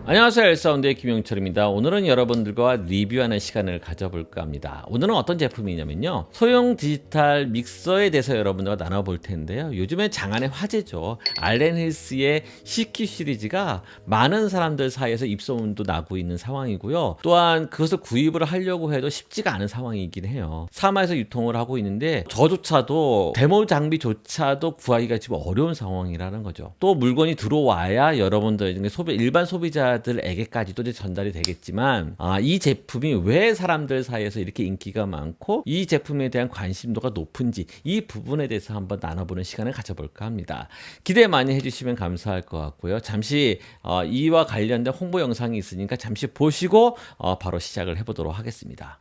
안녕하세요. 엘사운드의 김영철입니다. 오늘은 여러분들과 리뷰하는 시간을 가져볼까 합니다. 오늘은 어떤 제품이냐면요, 소형 디지털 믹서에 대해서 여러분들과 나눠볼 텐데요. 요즘에 장안의 화제죠. 알렌 힐스의 CQ 시리즈가 많은 사람들 사이에서 입소문도 나고 있는 상황이고요. 또한 그것을 구입을 하려고 해도 쉽지가 않은 상황이긴 해요. 사마에서 유통을 하고 있는데 저조차도 데모 장비조차도 구하기가 지금 어려운 상황이라는 거죠. 또 물건이 들어와야 여러분들 일반 소비자들에게까지도 이제 전달이 되겠지만, 이 제품이 왜 사람들 사이에서 이렇게 인기가 많고 이 제품에 대한 관심도가 높은지, 이 부분에 대해서 한번 나눠보는 시간을 가져볼까 합니다. 기대 많이 해주시면 감사할 것 같고요. 잠시 이와 관련된 홍보 영상이 있으니까 잠시 보시고 바로 시작을 해보도록 하겠습니다.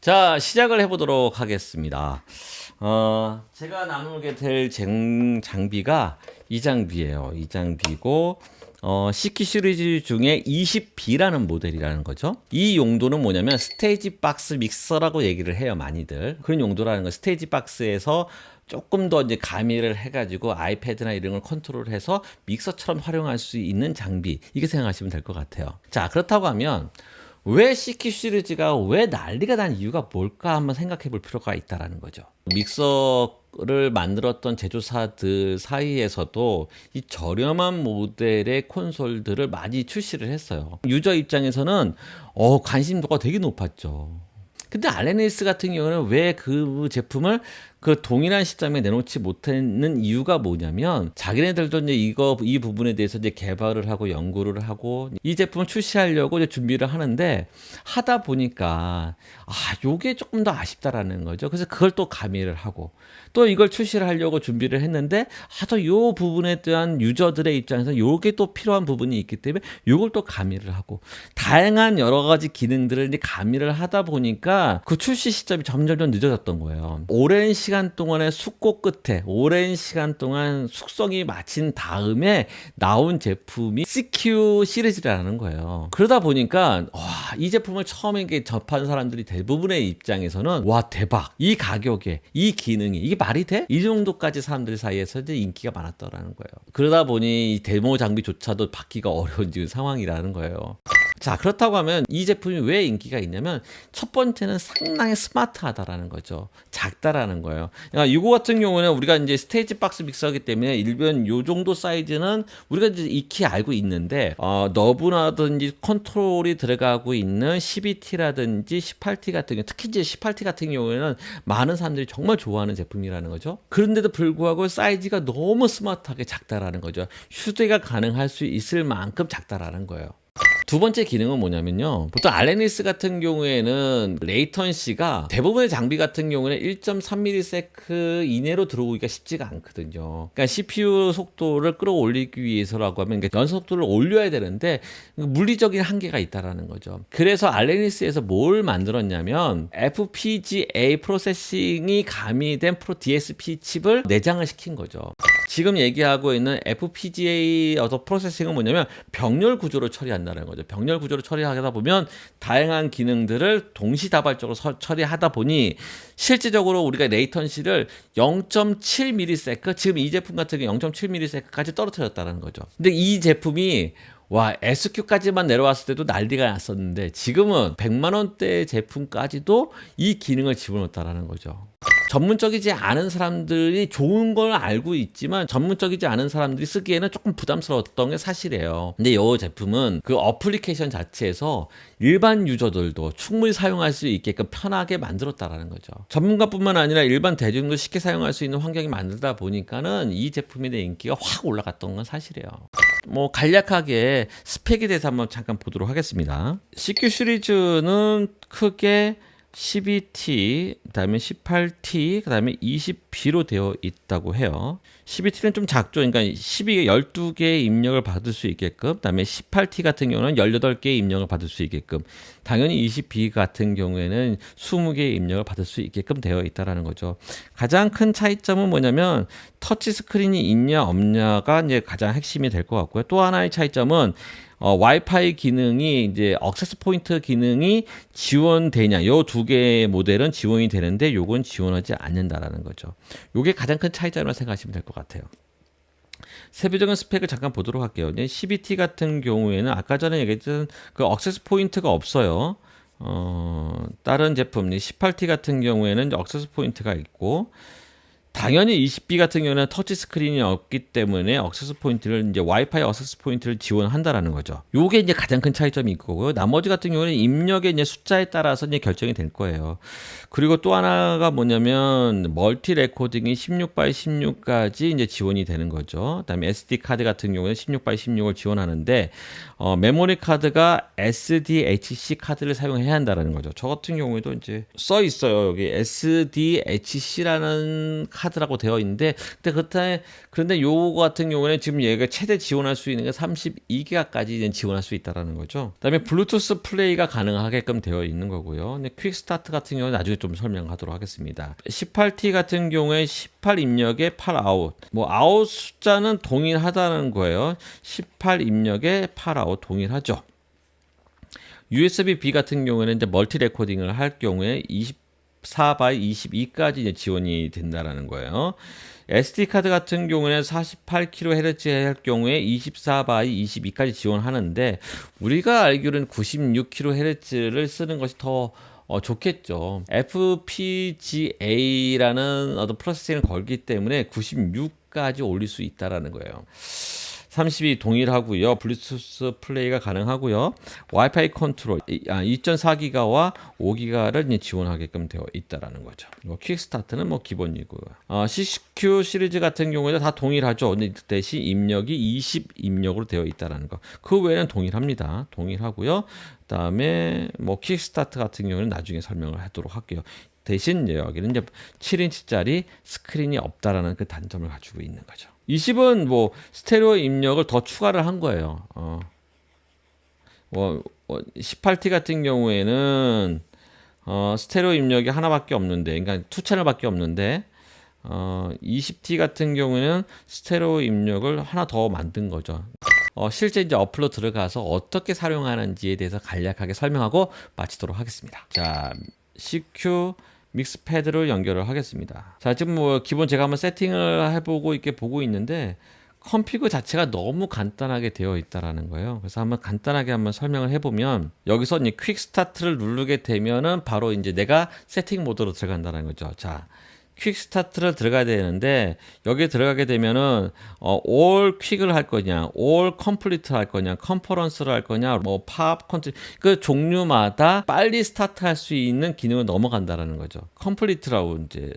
자, 시작을 해보도록 하겠습니다. 제가 나누게 될 장비가 이 장비예요. 이 장비고, CQ 시리즈 중에 20B라는 모델이라는 거죠. 이 용도는 뭐냐면 스테이지 박스 믹서라고 얘기를 해요, 많이들. 그런 용도라는 거. 스테이지 박스에서 조금 더 이제 가미를 해가지고 아이패드나 이런 걸 컨트롤해서 믹서처럼 활용할 수 있는 장비, 이렇게 생각하시면 될 것 같아요. 자, 그렇다고 하면 왜 CQ 시리즈가 왜 난리가 난 이유가 뭘까 한번 생각해 볼 필요가 있다라는 거죠. 믹서를 만들었던 제조사들 사이에서도 이 저렴한 모델의 콘솔들을 많이 출시를 했어요. 유저 입장에서는 관심도가 되게 높았죠. 근데 알렌 힐스 같은 경우는 왜 그 제품을 그 동일한 시점에 내놓지 못하는 이유가 뭐냐면, 자기네들도 이제 이 부분에 대해서 이제 개발을 하고 연구를 하고 이 제품을 출시하려고 이제 준비를 하는데, 하다 보니까 요게 조금 더 아쉽다라는 거죠. 그래서 그걸 또 가미를 하고 또 이걸 출시를 하려고 준비를 했는데, 또 요 부분에 대한 유저들의 입장에서 요게 또 필요한 부분이 있기 때문에 요걸 또 가미를 하고, 다양한 여러 가지 기능들을 이제 가미를 하다 보니까 그 출시 시점이 점점 늦어졌던 거예요. 오랜 시간 동안의 숙고 끝에, 오랜 시간 동안 숙성이 마친 다음에 나온 제품이 CQ 시리즈라는 거예요. 그러다 보니까 이 제품을 처음에 접한 사람들이 대부분의 입장에서는 와, 대박, 이 가격에 이 기능이 이게 말이 돼? 이 정도까지 사람들 사이에서 이제 인기가 많았더라는 거예요. 그러다 보니 이 데모 장비조차도 받기가 어려운 상황이라는 거예요. 자, 그렇다고 하면 이 제품이 왜 인기가 있냐면, 첫 번째는 상당히 스마트하다라는 거죠. 작다라는 거예요. 그러니까 이거 같은 경우는 우리가 이제 스테이지 박스 믹서이기 때문에 일반 요 정도 사이즈는 우리가 이제 익히 알고 있는데, 너브라든지 컨트롤이 들어가고 있는 12T라든지 18T 같은 경우, 특히 이제 18T 같은 경우에는 많은 사람들이 정말 좋아하는 제품이라는 거죠. 그런데도 불구하고 사이즈가 너무 스마트하게 작다라는 거죠. 휴대가 가능할 수 있을 만큼 작다라는 거예요. 두 번째 기능은 뭐냐면요, 보통 알렌 힐스 같은 경우에는 레이턴시가 대부분의 장비 같은 경우는 1.3ms 이내로 들어오기가 쉽지가 않거든요. 그러니까 CPU 속도를 끌어올리기 위해서라고 하면 연속 속도를 올려야 되는데 물리적인 한계가 있다라는 거죠. 그래서 알렌 힐스에서 뭘 만들었냐면, FPGA 프로세싱이 가미된 DSP 칩을 내장을 시킨 거죠. 지금 얘기하고 있는 FPGA 프로세싱은 뭐냐면 병렬 구조로 처리한다는 거죠. 병렬 구조로 처리하다 보면 다양한 기능들을 동시다발적으로 처리하다 보니 실질적으로 우리가 레이턴시를 0.7ms, 지금 이 제품 같은 경우 0.7ms까지 떨어뜨렸다는 거죠. 근데 이 제품이 SQ까지만 내려왔을 때도 난리가 났었는데, 지금은 100만 원대 제품까지도 이 기능을 집어넣었다라는 거죠. 전문적이지 않은 사람들이 좋은 걸 알고 있지만 전문적이지 않은 사람들이 쓰기에는 조금 부담스러웠던 게 사실이에요. 근데 이 제품은 그 어플리케이션 자체에서 일반 유저들도 충분히 사용할 수 있게끔 편하게 만들었다라는 거죠. 전문가뿐만 아니라 일반 대중도 쉽게 사용할 수 있는 환경이 만들다 보니까는 이 제품에 대한 인기가 확 올라갔던 건 사실이에요. 뭐 간략하게 스펙에 대해서 한번 잠깐 보도록 하겠습니다. CQ 시리즈는 크게 12T, 그다음에 18T, 그다음에 20B로 되어 있다고 해요. 12T는 좀 작죠. 그러니까 12개 12개의 입력을 받을 수 있게끔, 그다음에 18T 같은 경우는 18개의 입력을 받을 수 있게끔, 당연히 20B 같은 경우에는 20개의 입력을 받을 수 있게끔 되어 있다라는 거죠. 가장 큰 차이점은 뭐냐면 터치 스크린이 있냐 없냐가 이제 가장 핵심이 될 것 같고요. 또 하나의 차이점은 와이파이 기능이 이제 액세스 포인트 기능이 지원되냐, 요 두 개의 모델은 지원이 되는데 요건 지원하지 않는다라는 거죠. 요게 가장 큰 차이점이라고 생각하시면 될 것 같아요. 세부적인 스펙을 잠깐 보도록 할게요. 12T 같은 경우에는 아까 전에 얘기했던 그 액세스 포인트가 없어요. 다른 제품 18T 같은 경우에는 액세스 포인트가 있고, 당연히 20B 같은 경우는 터치 스크린이 없기 때문에 액세스 포인트를 이제 와이파이 액세스 포인트를 지원한다라는 거죠. 요게 이제 가장 큰 차이점이 있고요. 나머지 같은 경우는 입력의 이제 숫자에 따라서 이제 결정이 될 거예요. 그리고 또 하나가 뭐냐면 멀티 레코딩이 16x 16까지 이제 지원이 되는 거죠. 그다음에 SD 카드 같은 경우는 16x 16을 지원하는데 메모리 카드가 SDHC 카드를 사용해야 한다라는 거죠. 저 같은 경우에도 이제 써 있어요. 여기 SDHC라는 카드라고 되어 있는데, 그런데 요거 같은 경우에는 지금 얘가 최대 지원할 수 있는 게 32기가까지 지원할 수 있다라는 거죠. 그다음에 블루투스 플레이가 가능하게끔 되어 있는 거고요. 근데 퀵 스타트 같은 경우는 나중에 좀 설명하도록 하겠습니다. 18T 같은 경우에 18 입력에 8 아웃. 뭐 아웃 숫자는 동일하다는 거예요. 18 입력에 8 아웃 동일하죠. USB-B 같은 경우에는 이제 멀티 레코딩을 할 경우에 24x 22까지 이제 지원이 된다라는 거예요. SD 카드 같은 경우에는 48kHz 할 경우에 24x 22까지 지원하는데, 우리가 알기로는 96kHz를 쓰는 것이 더 좋겠죠. FPGA라는 어떤 프로세싱을 걸기 때문에 96까지 올릴 수 있다라는 거예요. 32 동일하고요. 블루투스 플레이가 가능하고요. 와이파이 컨트롤 2.4기가와 5기가를 지원하게끔 되어 있다라는 거죠. 퀵스타트는 뭐 기본이고요. CQ 시리즈 같은 경우에는 다 동일하죠. 근데 대신 입력이 20 입력으로 되어 있다라는 거. 그 외에는 동일합니다. 동일하고요. 그다음에 뭐 퀵스타트 같은 경우는 나중에 설명을 하도록 할게요. 대신 여기는 이제 7인치짜리 스크린이 없다라는 그 단점을 가지고 있는 거죠. 20은 뭐 스테레오 입력을 더 추가를 한 거예요. 18T 같은 경우에는 스테레오 입력이 하나밖에 없는데, 그러니까 2채널밖에 없는데, 20T 같은 경우에는 스테레오 입력을 하나 더 만든 거죠. 실제 이제 어플로 들어가서 어떻게 사용하는지에 대해서 간략하게 설명하고 마치도록 하겠습니다. 자, CQ 믹스 패드를 연결을 하겠습니다. 자, 지금 뭐 기본 제가 한번 세팅을 해보고 이렇게 보고 있는데, 컴피그 자체가 너무 간단하게 되어 있다라는 거예요. 그래서 한번 간단하게 한번 설명을 해보면, 여기서 이제 퀵 스타트를 누르게 되면은 바로 이제 내가 세팅 모드로 들어간다는 거죠. 자, 퀵 스타트를 들어가야 되는데, 여기에 들어가게 되면은 all 퀵을 할 거냐, all complete를 할 거냐, 컨퍼런스를 할 거냐, 뭐 팝 컨트 그 종류마다 빨리 스타트할 수 있는 기능을 넘어간다라는 거죠. 컴플리트라고 이제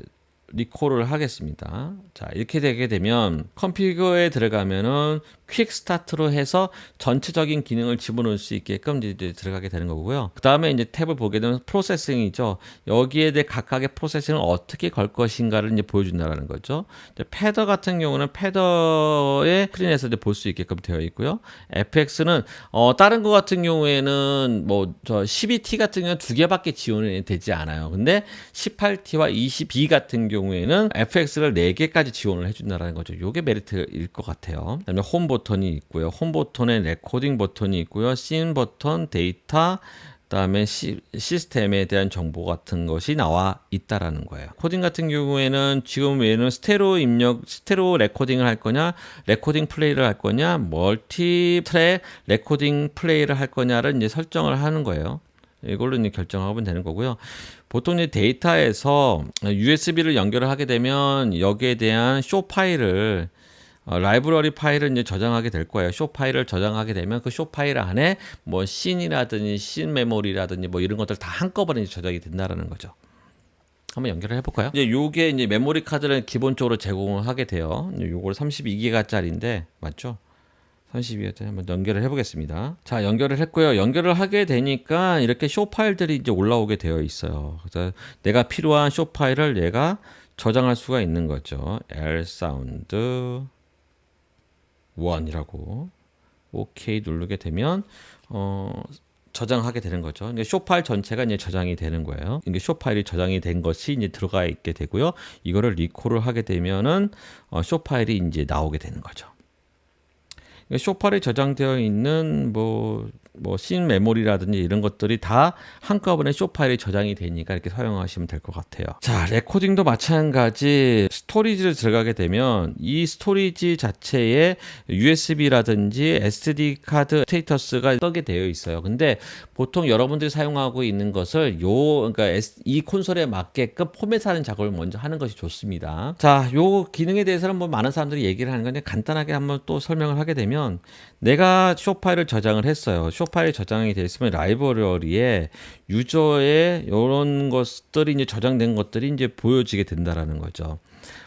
리콜을 하겠습니다. 자, 이렇게 되게 되면 컨피그에 들어가면은 퀵 스타트로 해서 전체적인 기능을 집어넣을 수 있게끔 이제 들어가게 되는 거고요. 그 다음에 이제 탭을 보게 되면 프로세싱이죠. 여기에 대해 각각의 프로세싱을 어떻게 걸 것인가를 이제 보여준다는 거죠. 이제 패더 같은 경우는 패더의 스크린에서 이제 볼 수 있게끔 되어 있고요. FX는 다른 거 같은 경우에는 뭐 저 12T 같은 경우는 두 개밖에 지원이 되지 않아요. 근데 18T와 20B 같은 경우에는 FX를 4개까지 지원을 해준다는 거죠. 이게 메리트일 것 같아요. 그다음에 홈 버튼이 있고요. 홈 버튼에 레코딩 버튼이 있고요. 씬 버튼, 데이터, 그다음에 시스템에 대한 정보 같은 것이 나와 있다라는 거예요. 코딩 같은 경우에는 지금 외에는 스테레오 레코딩을 할 거냐, 레코딩 플레이를 할 거냐, 멀티 트랙 레코딩 플레이를 할 거냐를 이제 설정을 하는 거예요. 이걸로 이제 결정하면 되는 거고요. 보통 이제 데이터에서 USB를 연결을 하게 되면 여기에 대한 쇼 파일을 라이브러리 파일을 이제 저장하게 될 거예요. 쇼 파일을 저장하게 되면 그 쇼 파일 안에 뭐 씬이라든지 씬 메모리라든지 뭐 이런 것들 다 한꺼번에 이제 저장이 된다라는 거죠. 한번 연결을 해볼까요? 이제 요게 이제 메모리 카드를 기본적으로 제공을 하게 돼요. 요걸 32기가짜리인데 맞죠? 32기가짜리 한번 연결을 해보겠습니다. 자, 연결을 했고요. 연결을 하게 되니까 이렇게 쇼 파일들이 이제 올라오게 되어 있어요. 그래서 내가 필요한 쇼 파일을 얘가 저장할 수가 있는 거죠. L 사운드 1이라고 OK 누르게 되면 저장하게 되는 거죠. 그러니까 쇼 파일 전체가 이제 저장이 되는 거예요. 이게 쇼 파일이 저장이 된 것이 이제 들어가 있게 되고요. 이거를 리콜을 하게 되면은 쇼 파일이 이제 나오게 되는 거죠. 쇼 파일에 저장되어 있는 씬 메모리라든지 이런 것들이 다 한꺼번에 쇼 파일에 저장이 되니까 이렇게 사용하시면 될 것 같아요. 자, 레코딩도 마찬가지 스토리지를 들어가게 되면 이 스토리지 자체에 USB라든지 SD 카드 스테이터스가 떠게 되어 있어요. 근데 보통 여러분들이 사용하고 있는 것을 그러니까 이 콘솔에 맞게끔 포맷하는 작업을 먼저 하는 것이 좋습니다. 자, 요 기능에 대해서는 뭐 많은 사람들이 얘기를 하는 건데 간단하게 한번 또 설명을 하게 되면 내가 쇼 파일을 저장을 했어요. 쇼 파일이 저장이 되어 있으면 라이브러리에 유저의 이런 것들이 이제 저장된 것들이 이제 보여지게 된다라는 거죠.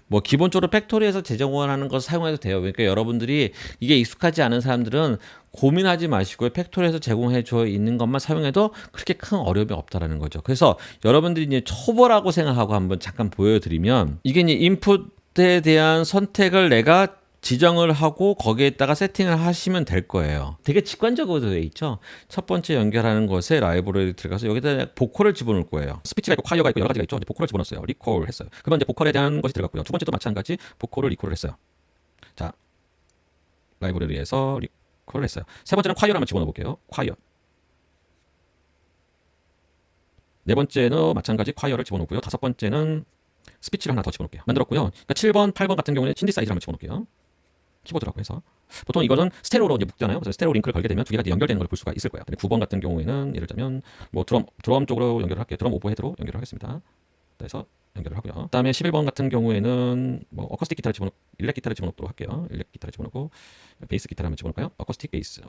뭐 기본적으로 팩토리에서 재정원하는 것을 사용해도 돼요. 그러니까 여러분들이 이게 익숙하지 않은 사람들은 고민하지 마시고요. 팩토리에서 제공해 줘 있는 것만 사용해도 그렇게 큰 어려움이 없다라는 거죠. 그래서 여러분들이 이제 초보라고 생각하고 한번 잠깐 보여드리면 이게 이제 인풋에 대한 선택을 내가 지정을 하고 거기에다가 세팅을 하시면 될 거예요. 되게 직관적으로 되어 있죠. 첫 번째 연결하는 것에 라이브러리 들어가서 여기다 보컬을 집어넣을 거예요. 스피치가 있고 콰이어가 있고 여러 가지가 있죠. 이제 보컬을 집어넣었어요. 리콜 했어요. 그러면 이제 보컬에 대한 것이 들어갔고요. 두 번째도 마찬가지 보컬을 리콜을 했어요. 자, 라이브러리에서 리콜을 했어요. 세 번째는 콰이어를 한번 집어넣어 볼게요. 콰이어. 네 번째는 마찬가지 콰이어를 집어넣고요. 다섯 번째는 스피치를 하나 더 집어넣을게요. 만들었고요. 그러니까 7번, 8번 같은 경우는 신디사이즈를 한번 집어넣을게요. 키보드라고 해서 보통 이거는 스테레오로 이제 묶잖아요. 그래서 스테레오 링크를 걸게 되면 두 개가 연결되는 걸 볼 수가 있을 거예요. 9번 같은 경우에는 예를 들면 뭐 드럼 쪽으로 연결을 할게요. 드럼 오버헤드로 연결을 하겠습니다. 그래서 연결을 하고요. 그다음에 11번 같은 경우에는 뭐 어쿠스틱 기타를 일렉 기타를 집어넣도록 할게요. 일렉 기타를 집어넣고 베이스 기타를 한번 집어넣을까요? 어쿠스틱 베이스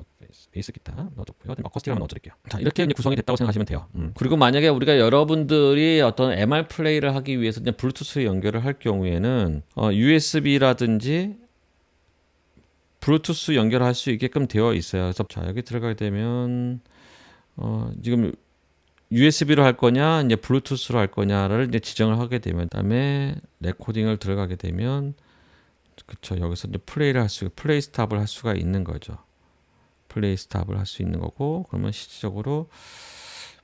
기타 넣어줬고요. 어쿠스틱을 한번 넣어드릴게요. 자, 이렇게 이제 구성이 됐다고 생각하시면 돼요. 그리고 만약에 우리가 여러분들이 어떤 MR 플레이를 하기 위해서 그냥 블루투스 연결을 할 경우에는 USB라든지 블루투스 연결할 수 있게끔 되어 있어요. 그래서 자, 여기 들어가게 되면 지금 USB로 할 거냐, 이제 블루투스로 할 거냐를 이제 지정을 하게 되면, 그다음에 레코딩을 들어가게 되면, 그쵸, 여기서 이제 플레이 스탑을 할 수가 있는 거죠. 플레이 스탑을 할 수 있는 거고, 그러면 실질적으로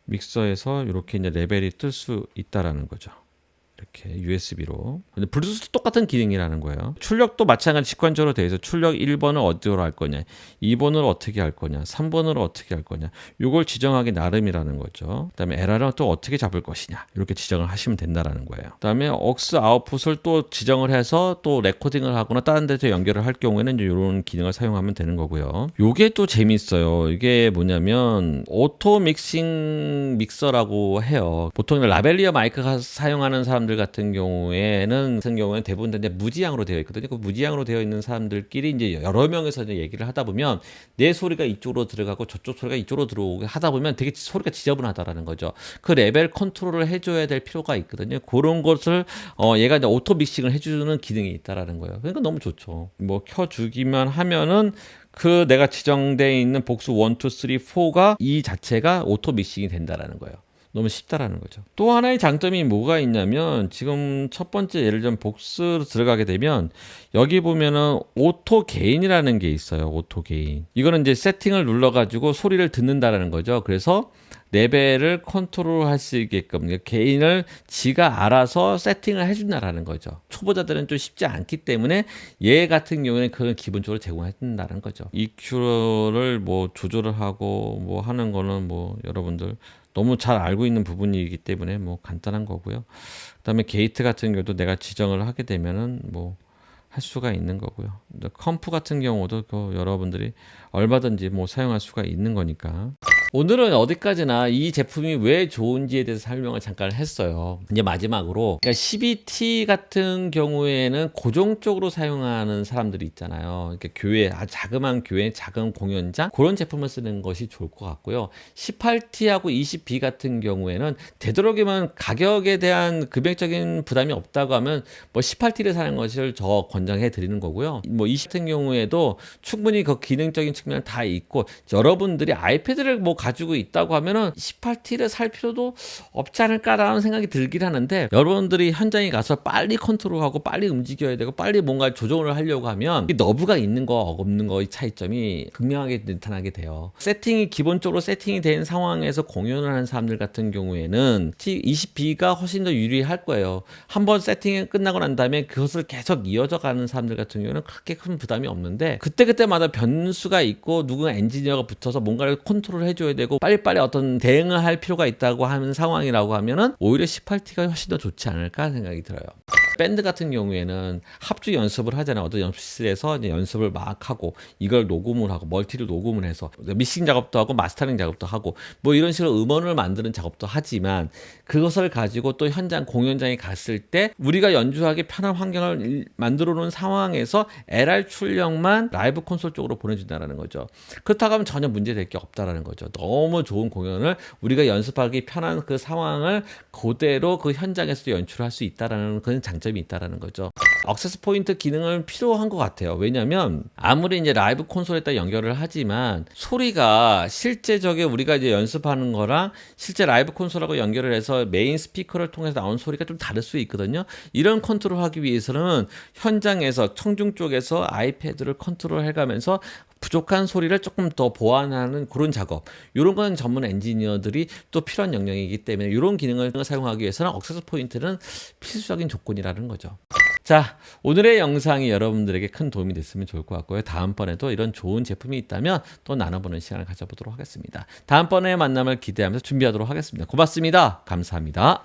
믹서에서 이렇게 이제 레벨이 뜰 수 있다라는 거죠. 이렇게 USB로. 근데 블루투스 똑같은 기능이라는 거예요. 출력도 마찬가지 직관적으로 되어 있어. 출력 1번을 어디로 할 거냐, 2번을 어떻게 할 거냐, 3번으로 어떻게 할 거냐. 이걸 지정하기 나름이라는 거죠. 그다음에 LR은 또 어떻게 잡을 것이냐. 이렇게 지정을 하시면 된다라는 거예요. 그다음에 aux 아웃풋을 또 지정을 해서 또 레코딩을 하거나 다른 데서 연결을 할 경우에는 이제 이런 기능을 사용하면 되는 거고요. 요게 또 재밌어요. 이게 뭐냐면 오토 믹싱 믹서라고 해요. 보통 라벨리어 마이크가 사용하는 사람들 같은 경우에는 대부분 이제 무지향으로 되어 있거든요. 그 무지향으로 되어 있는 사람들끼리 이제 여러 명에서 이제 얘기를 하다 보면 내 소리가 이쪽으로 들어가고 저쪽 소리가 이쪽으로 들어오게 하다 보면 되게 소리가 지저분하다라는 거죠. 그 레벨 컨트롤을 해줘야 될 필요가 있거든요. 그런 것을 얘가 이제 오토 믹싱을 해주는 기능이 있다라는 거예요. 그러니까 너무 좋죠. 뭐 켜주기만 하면은 그 내가 지정되어 있는 복수 1, 2, 3, 4가 이 자체가 오토 믹싱이 된다라는 거예요. 너무 쉽다라는 거죠. 또 하나의 장점이 뭐가 있냐면 지금 첫 번째 예를 들면 복스로 들어가게 되면 여기 보면은 오토 게인이라는 게 있어요. 오토 게인. 이거는 이제 세팅을 눌러가지고 소리를 듣는다라는 거죠. 그래서 레벨을 컨트롤할 수 있게끔 게인을 지가 알아서 세팅을 해준다라는 거죠. 초보자들은 좀 쉽지 않기 때문에 얘 같은 경우에는 그걸 기본적으로 제공해준다는 거죠. EQ를 뭐 조절을 하고 뭐 하는 거는 뭐 여러분들 너무 잘 알고 있는 부분이기 때문에 뭐 간단한 거고요. 그다음에 게이트 같은 경우도 내가 지정을 하게 되면은 뭐 할 수가 있는 거고요. 컴프 같은 경우도 여러분들이 얼마든지 뭐 사용할 수가 있는 거니까. 오늘은 어디까지나 이 제품이 왜 좋은지에 대해서 설명을 잠깐 했어요. 이제 마지막으로 그러니까 12T 같은 경우에는 고정적으로 사용하는 사람들이 있잖아요. 그러니까 교회, 자그마한 교회, 작은 공연장 그런 제품을 쓰는 것이 좋을 것 같고요. 18T하고 20B 같은 경우에는 되도록이면 가격에 대한 금액적인 부담이 없다고 하면 뭐 18T를 사는 것을 저 권장해 드리는 거고요. 뭐 20 같은 경우에도 충분히 그 기능적인 측면은 다 있고 여러분들이 아이패드를 뭐 가지고 있다고 하면은 18T를 살 필요도 없지 않을까라는 생각이 들긴 하는데 여러분들이 현장에 가서 빨리 컨트롤하고 빨리 움직여야 되고 빨리 뭔가 조정을 하려고 하면 이 너브가 있는 거 없는 거의 차이점이 극명하게 나타나게 돼요. 세팅이 기본적으로 세팅이 된 상황에서 공연을 하는 사람들 같은 경우에는 T20B가 훨씬 더 유리할 거예요. 한번 세팅이 끝나고 난 다음에 그것을 계속 이어져 가는 사람들 같은 경우는 그렇게 큰 부담이 없는데 그때그때마다 변수가 있고 누군가 엔지니어가 붙어서 뭔가를 컨트롤 해줘야 되고 빨리빨리 어떤 대응을 할 필요가 있다고 하는 상황이라고 하면은 오히려 18T가 훨씬 더 좋지 않을까 생각이 들어요. 밴드 같은 경우에는 합주 연습을 하잖아요. 어떤 연습실에서 이제 연습을 막 하고 이걸 녹음을 하고 멀티를 녹음을 해서 믹싱 작업도 하고 마스터링 작업도 하고 뭐 이런 식으로 음원을 만드는 작업도 하지만 그것을 가지고 또 현장 공연장에 갔을 때 우리가 연주하기 편한 환경을 만들어 놓은 상황에서 LR 출력만 라이브 콘솔 쪽으로 보내준다는 거죠. 그렇다고 하면 전혀 문제될 게 없다라는 거죠. 너무 좋은 공연을 우리가 연습하기 편한 그 상황을 그대로 그 현장에서 연출할 수 있다라는 그런 장점이 있다라는 거죠. 액세스 포인트 기능은 필요한 것 같아요. 왜냐하면 아무리 이제 라이브 콘솔에다 연결을 하지만 소리가 실제적인 우리가 이제 연습하는 거랑 실제 라이브 콘솔하고 연결을 해서 메인 스피커를 통해서 나온 소리가 좀 다를 수 있거든요. 이런 컨트롤하기 위해서는 현장에서 청중 쪽에서 아이패드를 컨트롤 해가면서 부족한 소리를 조금 더 보완하는 그런 작업, 이런 건 전문 엔지니어들이 또 필요한 영역이기 때문에 이런 기능을 사용하기 위해서는 액세스 포인트는 필수적인 조건이라는 거죠. 자, 오늘의 영상이 여러분들에게 큰 도움이 됐으면 좋을 것 같고요. 다음번에도 이런 좋은 제품이 있다면 또 나눠보는 시간을 가져보도록 하겠습니다. 다음번에 만남을 기대하면서 준비하도록 하겠습니다. 고맙습니다. 감사합니다.